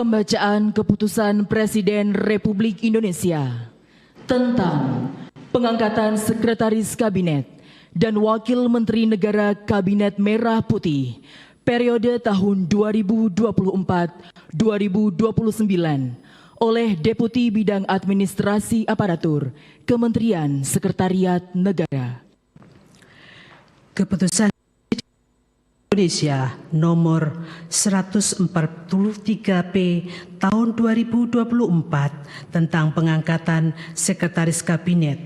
Pembacaan Keputusan Presiden Republik Indonesia tentang pengangkatan Sekretaris Kabinet dan Wakil Menteri Negara Kabinet Merah Putih periode tahun 2024-2029 oleh Deputi Bidang Administrasi Aparatur Kementerian Sekretariat Negara. Keputusan Indonesia nomor 143P tahun 2024 tentang pengangkatan Sekretaris Kabinet.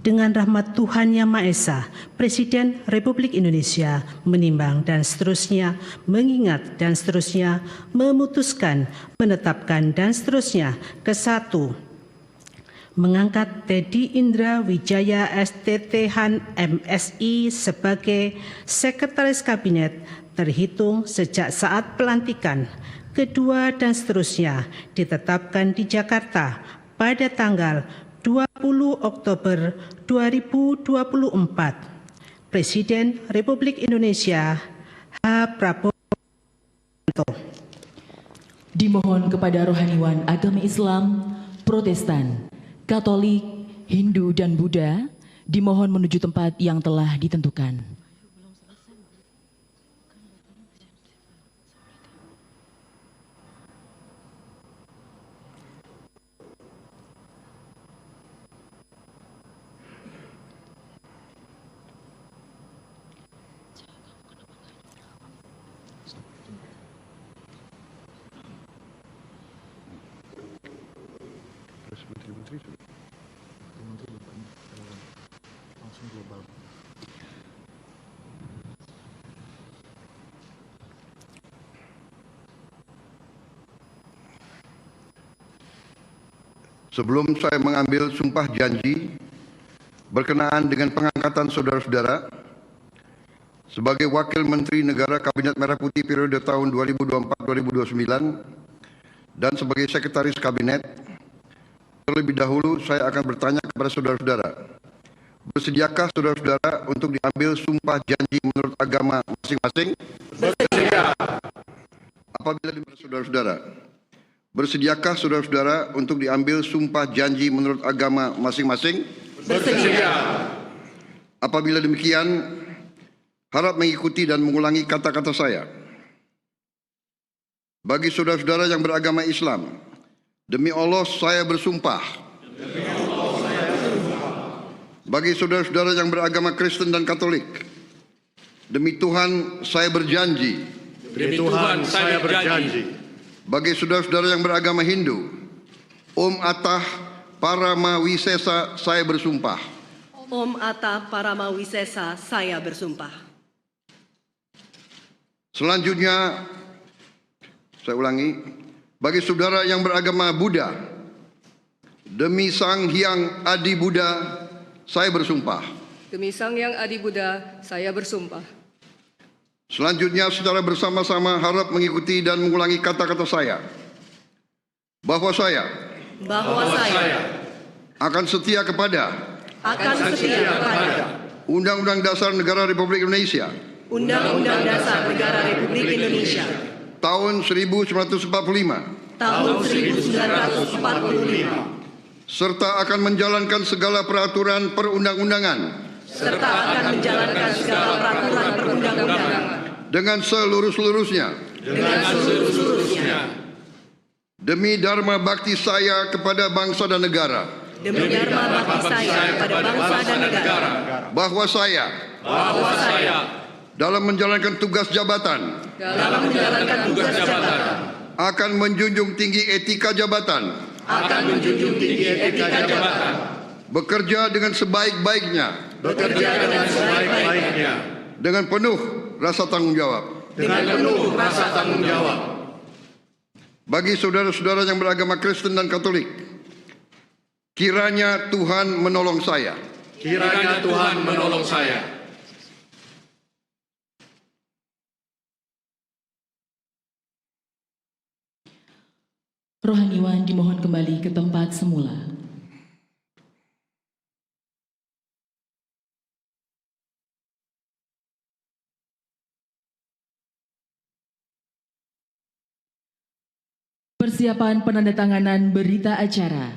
Dengan rahmat Tuhan Yang Maha Esa, Presiden Republik Indonesia menimbang dan seterusnya, mengingat dan seterusnya, memutuskan, menetapkan dan seterusnya. Ke-1, mengangkat Teddy Indra Wijaya STThan MSI sebagai Sekretaris Kabinet terhitung sejak saat pelantikan. Kedua dan seterusnya ditetapkan di Jakarta pada tanggal 20 Oktober 2024. Presiden Republik Indonesia H. Prabowo. Dimohon kepada rohaniwan agama Islam, Protestan, Katolik, Hindu, dan Buddha dimohon menuju tempat yang telah ditentukan. Sebelum saya mengambil sumpah janji berkenaan dengan pengangkatan saudara-saudara sebagai Wakil Menteri Negara Kabinet Merah Putih periode tahun 2024-2029 dan sebagai Sekretaris Kabinet, terlebih dahulu saya akan bertanya kepada saudara-saudara, bersediakah saudara-saudara untuk diambil sumpah janji menurut agama masing-masing? Bersedia. Apabila saudara-saudara, bersediakah saudara-saudara untuk diambil sumpah janji menurut agama masing-masing? Bersedia. Apabila demikian, harap mengikuti dan mengulangi kata-kata saya. Bagi saudara-saudara yang beragama Islam, demi Allah saya bersumpah. Demi Allah saya bersumpah. Bagi saudara-saudara yang beragama Kristen dan Katolik, demi Tuhan saya berjanji. Demi Tuhan saya berjanji. Bagi saudara-saudara yang beragama Hindu, Om Atah Paramawisesa saya bersumpah. Om Atah Paramawisesa saya bersumpah. Selanjutnya, saya ulangi, bagi saudara yang beragama Buddha, demi Sang Hyang Adi Buddha saya bersumpah. Demi Sang Hyang Adi Buddha saya bersumpah. Selanjutnya secara bersama-sama harap mengikuti dan mengulangi kata-kata saya. Bahwa saya akan setia kepada Undang-Undang Dasar Negara Republik Indonesia. Undang-Undang Dasar Negara Republik Indonesia. Tahun 1945. Serta akan menjalankan segala peraturan perundang-undangan. Dengan seluruh-seluruhnya. Demi Dharma Bakti saya kepada bangsa dan negara. Bahwa saya dalam menjalankan tugas jabatan. Akan menjunjung tinggi etika jabatan. Bekerja dengan sebaik-baiknya. Dengan penuh rasa tanggung jawab. Bagi saudara-saudara yang beragama Kristen dan Katolik, kiranya Tuhan menolong saya. Rohaniwan dimohon kembali ke tempat semula. Persiapan penandatanganan berita acara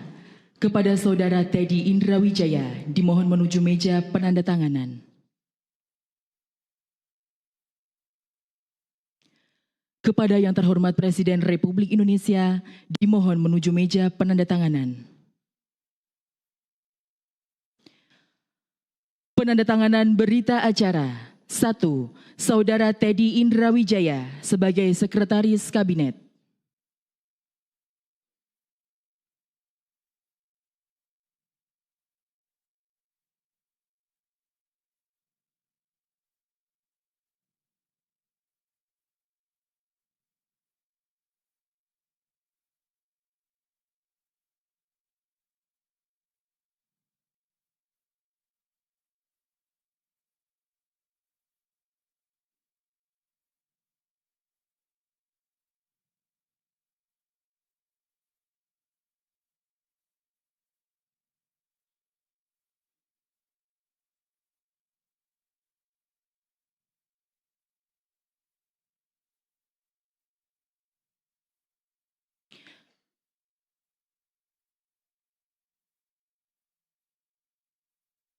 kepada Saudara Teddy Indrawijaya dimohon menuju meja penandatanganan. Kepada yang terhormat Presiden Republik Indonesia dimohon menuju meja penandatanganan. Penandatanganan berita acara. 1. Saudara Teddy Indrawijaya sebagai Sekretaris Kabinet.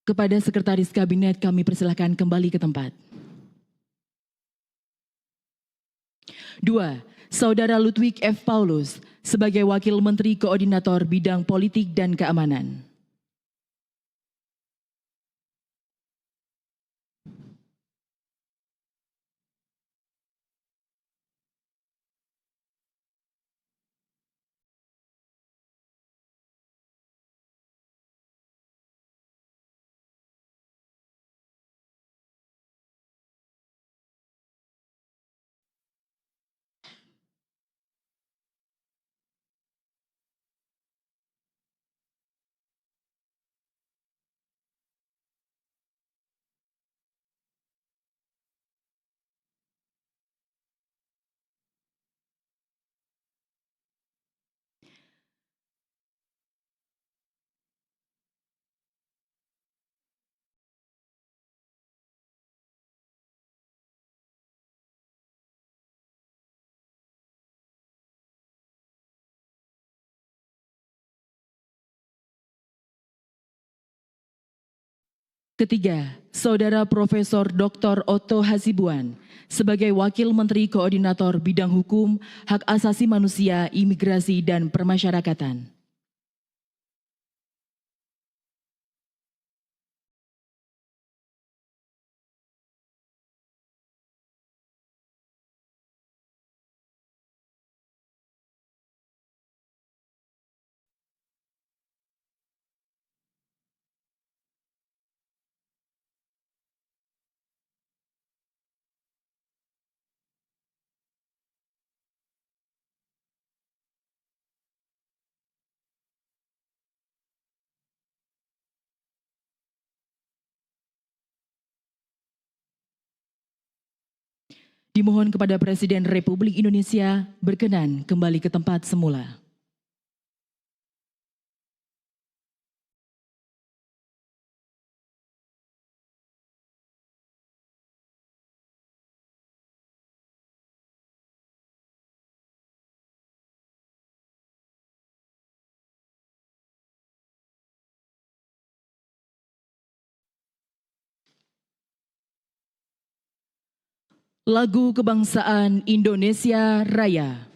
Kepada Sekretaris Kabinet kami persilahkan kembali ke tempat. 2. Saudara Ludwig F. Paulus sebagai Wakil Menteri Koordinator Bidang Politik dan Keamanan. Ketiga, Saudara Profesor Dr. Otto Hasibuan sebagai Wakil Menteri Koordinator Bidang Hukum, Hak Asasi Manusia, Imigrasi, dan Permasyarakatan. Dimohon kepada Presiden Republik Indonesia berkenan kembali ke tempat semula. Lagu Kebangsaan Indonesia Raya.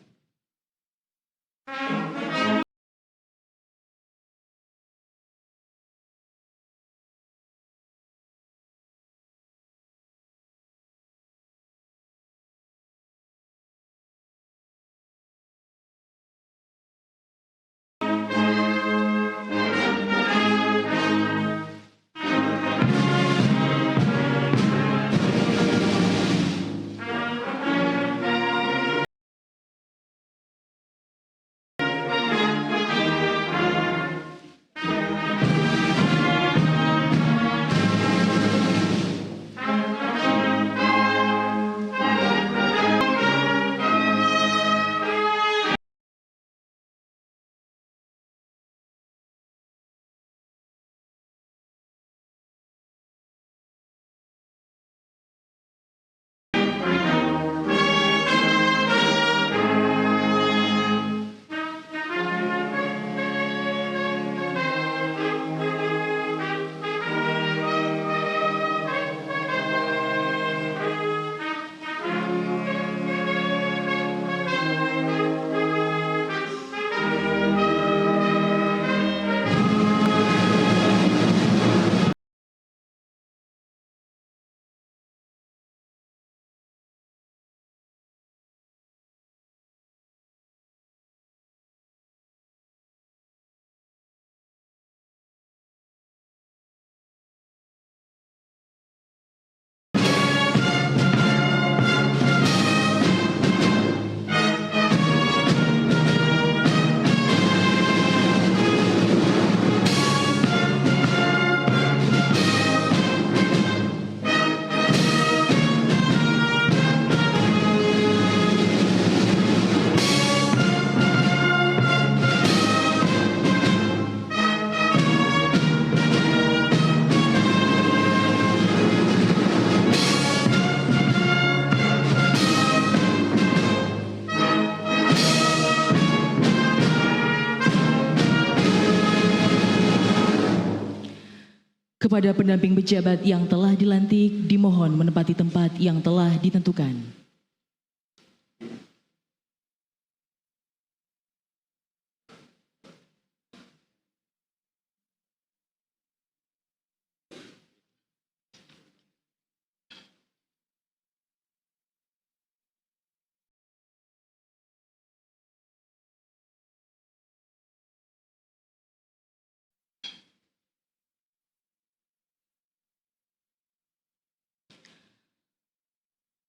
Kepada pendamping pejabat yang telah dilantik, dimohon menempati tempat yang telah ditentukan.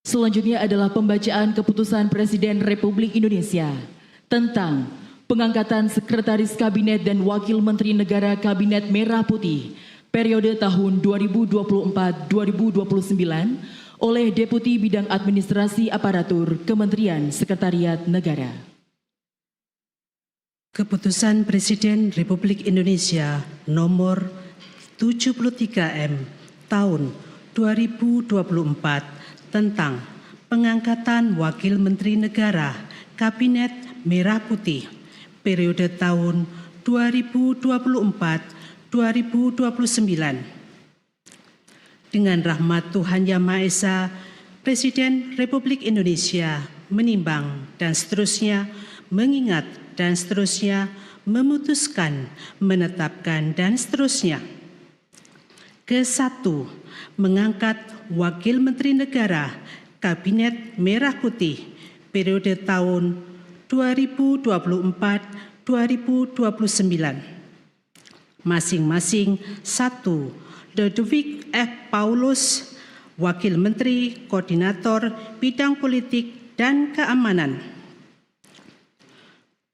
Selanjutnya adalah pembacaan keputusan Presiden Republik Indonesia tentang pengangkatan Sekretaris Kabinet dan Wakil Menteri Negara Kabinet Merah Putih periode tahun 2024-2029 oleh Deputi Bidang Administrasi Aparatur Kementerian Sekretariat Negara. Keputusan Presiden Republik Indonesia nomor 73M tahun 2024 tentang pengangkatan Wakil Menteri Negara Kabinet Merah Putih periode tahun 2024-2029. Dengan rahmat Tuhan Yang Maha Esa, Presiden Republik Indonesia menimbang dan seterusnya mengingat dan seterusnya memutuskan, menetapkan dan seterusnya. Ke-1, mengangkat Wakil Menteri Negara Kabinet Merah Putih periode tahun 2024-2029. Masing-masing 1. Ludwig F. Paulus, Wakil Menteri Koordinator Bidang Politik dan Keamanan.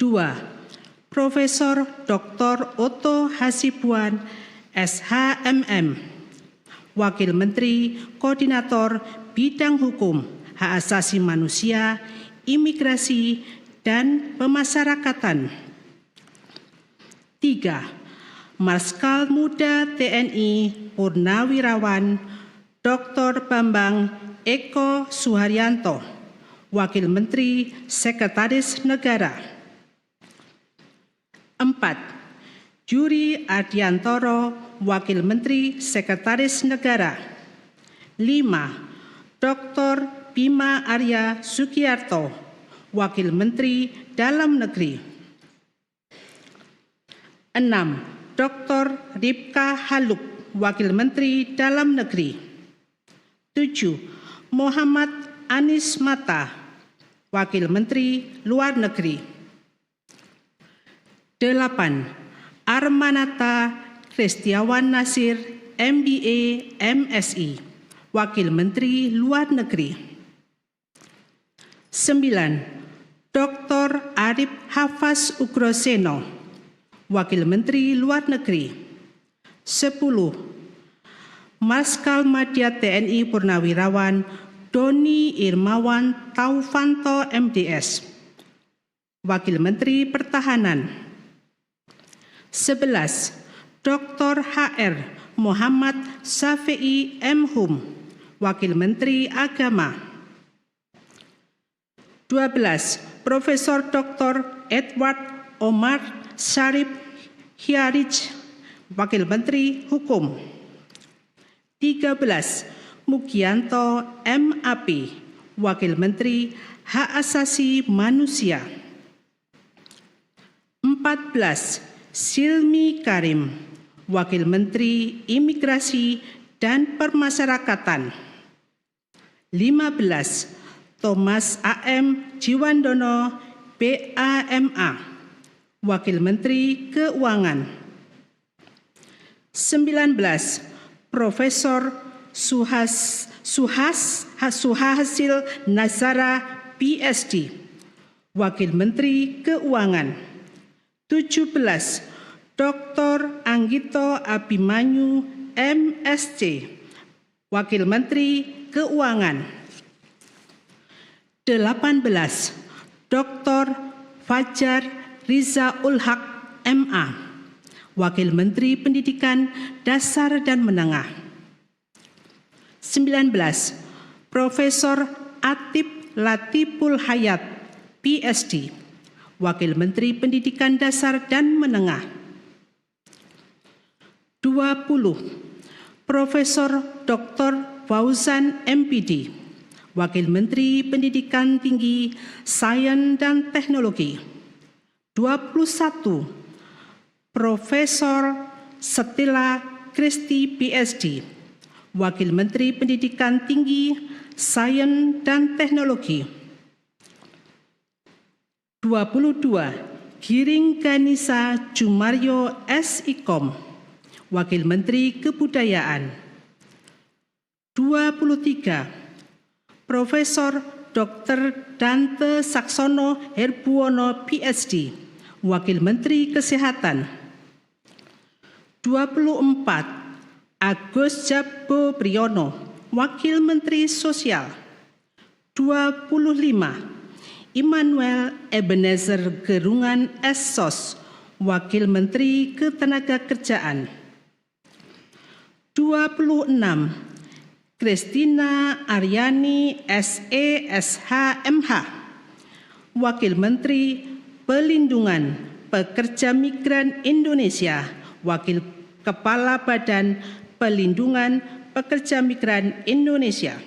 2. Profesor Dr. Otto Hasibuan, SHMM, Wakil Menteri Koordinator Bidang Hukum, Hak Asasi Manusia, Imigrasi, dan Pemasyarakatan. 3. Marskal Muda TNI Purnawirawan Dr. Bambang Eko Suharyanto, Wakil Menteri Sekretaris Negara. 4. Juri Adiantoro, Wakil Menteri Sekretaris Negara. 5. Dr. Bima Arya Sugiarto, Wakil Menteri Dalam Negeri. 6. Dr. Ripka Haluk, Wakil Menteri Dalam Negeri. 7. Muhammad Anies Mata, Wakil Menteri Luar Negeri. 8. Armanata Kristiawan Nasir, MBA, MSI, Wakil Menteri Luar Negeri. 9. Dr. Arif Hafaz Ugroseno, Wakil Menteri Luar Negeri. 10. Marskal Madya TNI Purnawirawan Doni Irmawan Taufanto, MDS, Wakil Menteri Pertahanan. 11. Dr. HR Muhammad Syafi'i M. Hum, Wakil Menteri Agama. 12. Profesor Dr. Edward Omar Syarif Hiarij, Wakil Menteri Hukum. 13. Mugianto MAP, Wakil Menteri Hak Asasi Manusia. 14. Silmi Karim, Wakil Menteri Imigrasi dan Permasyarakatan. 15. Thomas A.M. Jiwandono, BAMA, Wakil Menteri Keuangan. 19. Profesor Suhasil Nazara, PSD, Wakil Menteri Keuangan. 17. Dr. Anggito Abimanyu, MSc, Wakil Menteri Keuangan. 18. Dr. Fajar Riza Ulhaq, MA, Wakil Menteri Pendidikan Dasar dan Menengah. 19. Profesor Atip Latiful Hayat, PSD, Wakil Menteri Pendidikan Dasar dan Menengah. 20. Profesor Dr. Fauzan MPD, Wakil Menteri Pendidikan Tinggi, Sains dan Teknologi. 21. Profesor Stella Christy PhD, Wakil Menteri Pendidikan Tinggi, Sains dan Teknologi. 22. Giring Ganisa Jumario SIKOM, Wakil Menteri Kebudayaan. 23. Profesor Dr. Dante Saksono Herbuwono PhD, Wakil Menteri Kesehatan. 24. Agus Jabo Priyono, Wakil Menteri Sosial. 25. Immanuel Ebenezer Gerungan SSOS, Wakil Menteri Ketenagakerjaan. 26. Kristina Aryani SESH-MH, Wakil Menteri Pelindungan Pekerja Migran Indonesia, Wakil Kepala Badan Pelindungan Pekerja Migran Indonesia.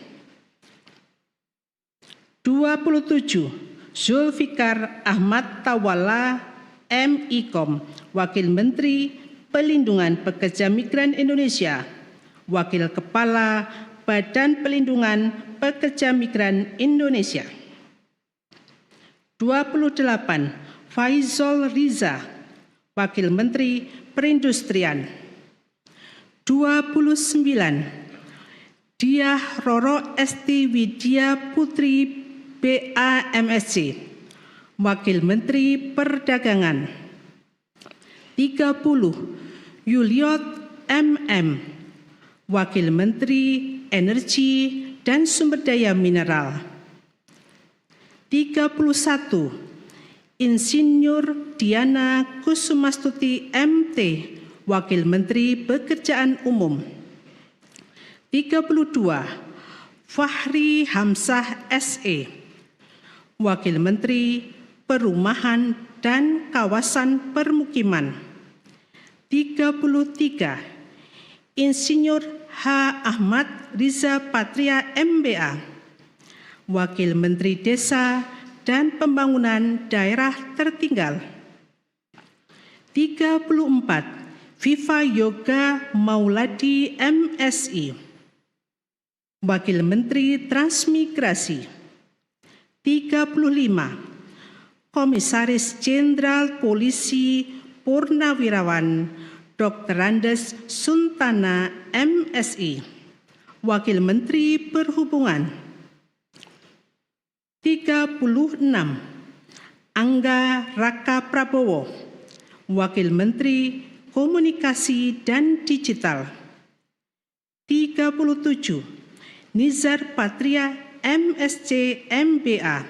27. Zulfikar Ahmad Tawala MIKOM, Wakil Menteri Pelindungan Pekerja Migran Indonesia, Wakil Kepala Badan Pelindungan Pekerja Migran Indonesia. 28. Faizol Riza, Wakil Menteri Perindustrian. 29. Diah Roro Esti Widya Putri BAMSC, Wakil Menteri Perdagangan. 30. Yuliot MM, Wakil Menteri Energi dan Sumber Daya Mineral. 31. Insinyur Diana Kusumastuti MT, Wakil Menteri Pekerjaan Umum. 32. Fahri Hamzah SE, Wakil Menteri Perumahan dan Kawasan Permukiman. 33. Insinyur H. Ahmad Riza Patria MBA, Wakil Menteri Desa dan Pembangunan Daerah Tertinggal. 34. Viva Yoga Mauladi MSI, Wakil Menteri Transmigrasi. 35. Komisaris Jenderal Polisi Purnawirawan Dr. Andes Suntana MSI, Wakil Menteri Perhubungan. 36. Angga Raka Prabowo, Wakil Menteri Komunikasi dan Digital. 37. Nizar Patria MSc MBA,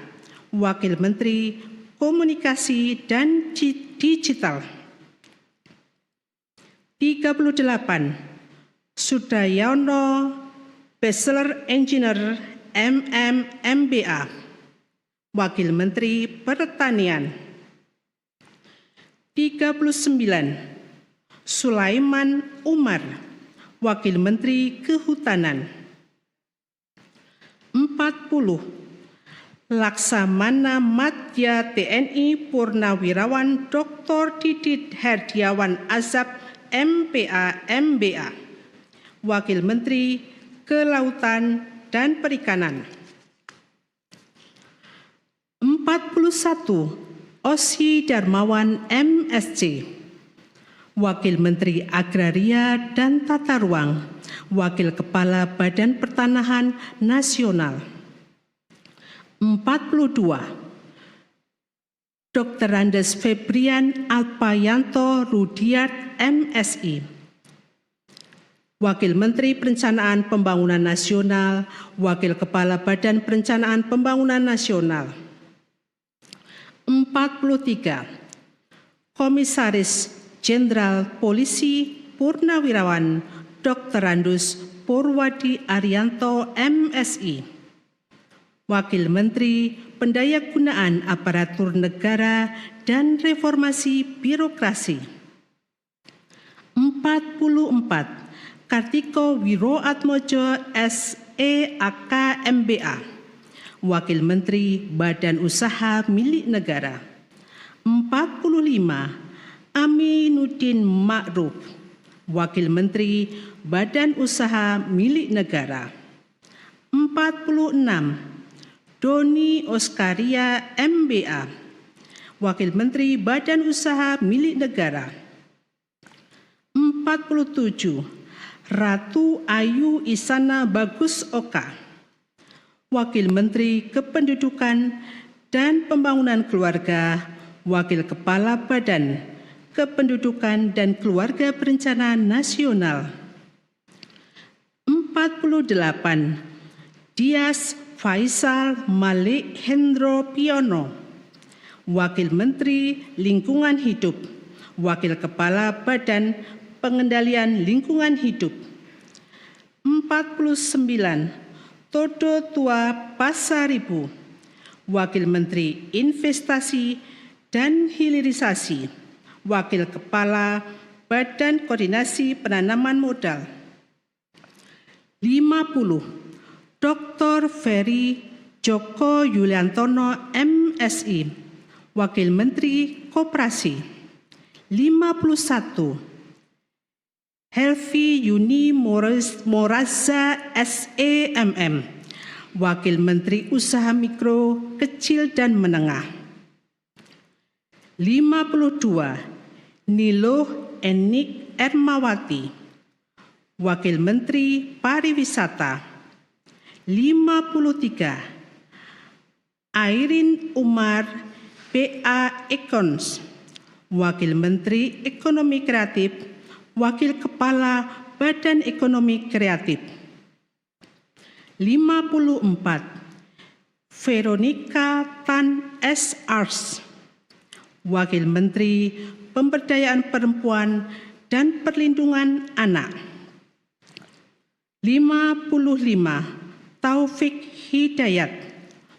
Wakil Menteri Komunikasi dan Digital. 38. Sudayono Bachelor Engineer MM MBA, Wakil Menteri Pertanian. 39. Sulaiman Umar, Wakil Menteri Kehutanan. 40. Laksamana Madya TNI Purnawirawan Dr. Didit Herdiawan Azab MPA MBA, Wakil Menteri Kelautan dan Perikanan. 41. Osi Darmawan MSc, Wakil Menteri Agraria dan Tata Ruang, Wakil Kepala Badan Pertanahan Nasional. 42. Dr. Andes Febrian Alpayanto Rudiat MSI, Wakil Menteri Perencanaan Pembangunan Nasional, Wakil Kepala Badan Perencanaan Pembangunan Nasional. 43. Komisaris Jenderal Polisi Purnawirawan Dr. Andus Purwadi Arianto MSI, Wakil Menteri Pendayagunaan Aparatur Negara dan Reformasi Birokrasi. 44. Kartiko Wiroatmojo SEAK MBA, Wakil Menteri Badan Usaha Milik Negara. 45, Aminuddin Ma'ruf, Wakil Menteri Badan Usaha Milik Negara. 46, Doni Oskaria MBA, Wakil Menteri Badan Usaha Milik Negara. 47, Ratu Ayu Isana Bagus Oka, Wakil Menteri Kependudukan dan Pembangunan Keluarga, Wakil Kepala Badan Kependudukan dan Keluarga Berencana Nasional. 48, Dias Faisal Malik Hendro Piono, Wakil Menteri Lingkungan Hidup, Wakil Kepala Badan Pengendalian Lingkungan Hidup. 49, Todo Tua Pasaribu, Wakil Menteri Investasi dan Hilirisasi, Wakil Kepala Badan Koordinasi Penanaman Modal. 50, Dr. Ferry Joko Yuliantono MSI, Wakil Menteri Koperasi. 51, Helvi Yuni Moraza SEMM, Wakil Menteri Usaha Mikro, Kecil dan Menengah. 52, Niluh Enik Ermawati, Wakil Menteri Pariwisata. 53, Airin Umar BA Ekons, Wakil Menteri Ekonomi Kreatif, Wakil Kepala Badan Ekonomi Kreatif. 54, Veronica Tan S. Ars, Wakil Menteri Pemberdayaan Perempuan dan Perlindungan Anak. 55, Taufik Hidayat,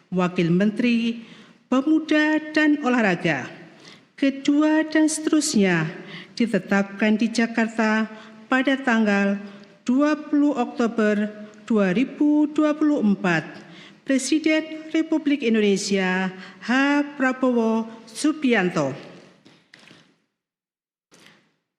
Wakil Menteri Pemuda dan Olahraga. Kedua dan seterusnya ditetapkan di Jakarta pada tanggal 20 Oktober 2024. Presiden Republik Indonesia H. Prabowo Subianto.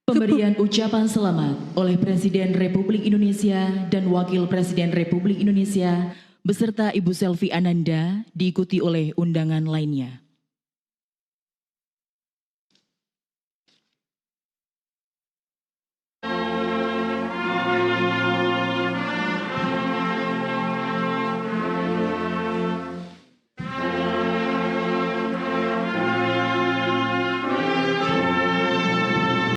Pemberian ucapan selamat oleh Presiden Republik Indonesia dan Wakil Presiden Republik Indonesia beserta Ibu Selvi Ananda diikuti oleh undangan lainnya.